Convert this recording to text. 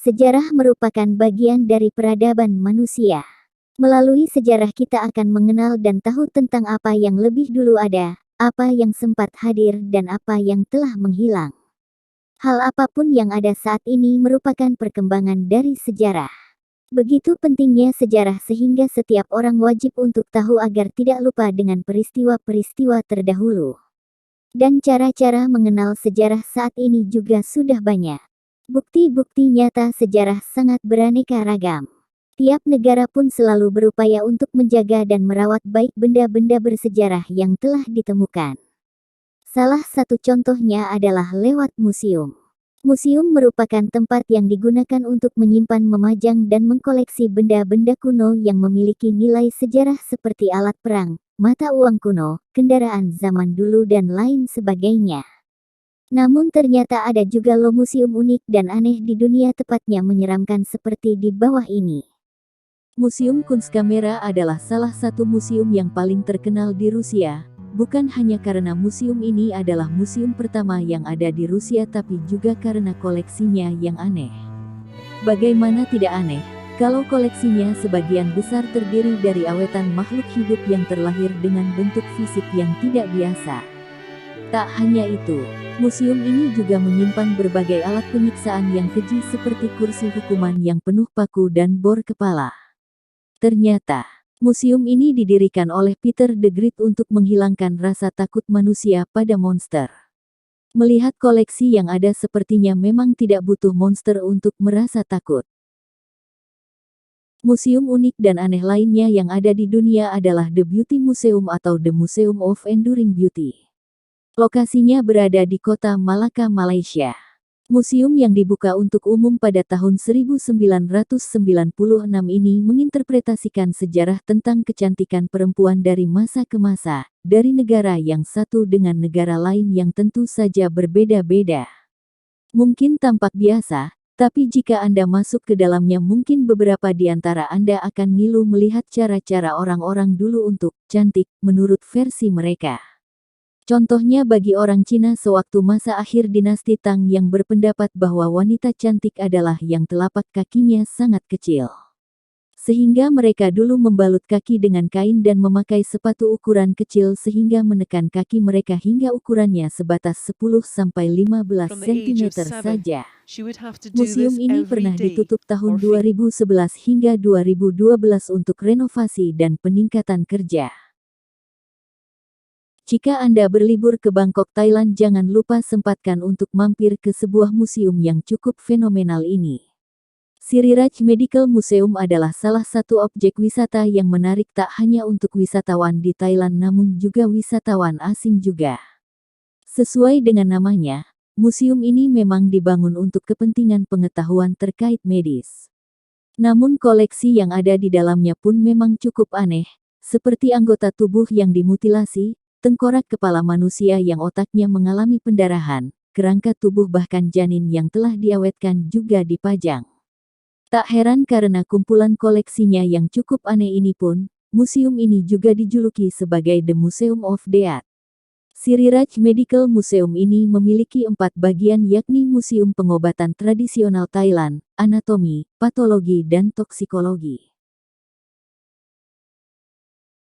Sejarah merupakan bagian dari peradaban manusia. Melalui sejarah kita akan mengenal dan tahu tentang apa yang lebih dulu ada, apa yang sempat hadir dan apa yang telah menghilang. Hal apapun yang ada saat ini merupakan perkembangan dari sejarah. Begitu pentingnya sejarah sehingga setiap orang wajib untuk tahu agar tidak lupa dengan peristiwa-peristiwa terdahulu. Dan cara-cara mengenal sejarah saat ini juga sudah banyak. Bukti-bukti nyata sejarah sangat beraneka ragam. Tiap negara pun selalu berupaya untuk menjaga dan merawat baik benda-benda bersejarah yang telah ditemukan. Salah satu contohnya adalah lewat museum. Museum merupakan tempat yang digunakan untuk menyimpan, memajang dan mengkoleksi benda-benda kuno yang memiliki nilai sejarah seperti alat perang, mata uang kuno, kendaraan zaman dulu dan lain sebagainya. Namun ternyata ada juga loh museum unik dan aneh di dunia, tepatnya menyeramkan seperti di bawah ini. Museum Kunstkamera adalah salah satu museum yang paling terkenal di Rusia, bukan hanya karena museum ini adalah museum pertama yang ada di Rusia tapi juga karena koleksinya yang aneh. Bagaimana tidak aneh, kalau koleksinya sebagian besar terdiri dari awetan makhluk hidup yang terlahir dengan bentuk fisik yang tidak biasa. Tak hanya itu, museum ini juga menyimpan berbagai alat penyiksaan yang keji seperti kursi hukuman yang penuh paku dan bor kepala. Ternyata, museum ini didirikan oleh Peter the Great untuk menghilangkan rasa takut manusia pada monster. Melihat koleksi yang ada sepertinya memang tidak butuh monster untuk merasa takut. Museum unik dan aneh lainnya yang ada di dunia adalah The Beauty Museum atau The Museum of Enduring Beauty. Lokasinya berada di kota Malaka, Malaysia. Museum yang dibuka untuk umum pada tahun 1996 ini menginterpretasikan sejarah tentang kecantikan perempuan dari masa ke masa, dari negara yang satu dengan negara lain yang tentu saja berbeda-beda. Mungkin tampak biasa, tapi jika Anda masuk ke dalamnya mungkin beberapa di antara Anda akan ngilu melihat cara-cara orang-orang dulu untuk cantik menurut versi mereka. Contohnya bagi orang Cina sewaktu masa akhir dinasti Tang yang berpendapat bahwa wanita cantik adalah yang telapak kakinya sangat kecil. Sehingga mereka dulu membalut kaki dengan kain dan memakai sepatu ukuran kecil sehingga menekan kaki mereka hingga ukurannya sebatas 10–15 cm saja. Museum ini pernah ditutup tahun 2011 hingga 2012 untuk renovasi dan peningkatan kerja. Jika Anda berlibur ke Bangkok, Thailand, jangan lupa sempatkan untuk mampir ke sebuah museum yang cukup fenomenal ini. Siriraj Medical Museum adalah salah satu objek wisata yang menarik tak hanya untuk wisatawan di Thailand namun juga wisatawan asing juga. Sesuai dengan namanya, museum ini memang dibangun untuk kepentingan pengetahuan terkait medis. Namun koleksi yang ada di dalamnya pun memang cukup aneh, seperti anggota tubuh yang dimutilasi, tengkorak kepala manusia yang otaknya mengalami pendarahan, kerangka tubuh bahkan janin yang telah diawetkan juga dipajang. Tak heran karena kumpulan koleksinya yang cukup aneh ini pun, museum ini juga dijuluki sebagai The Museum of Death. Siriraj Medical Museum ini memiliki 4 bagian yakni Museum Pengobatan Tradisional Thailand, Anatomi, Patologi dan Toksikologi.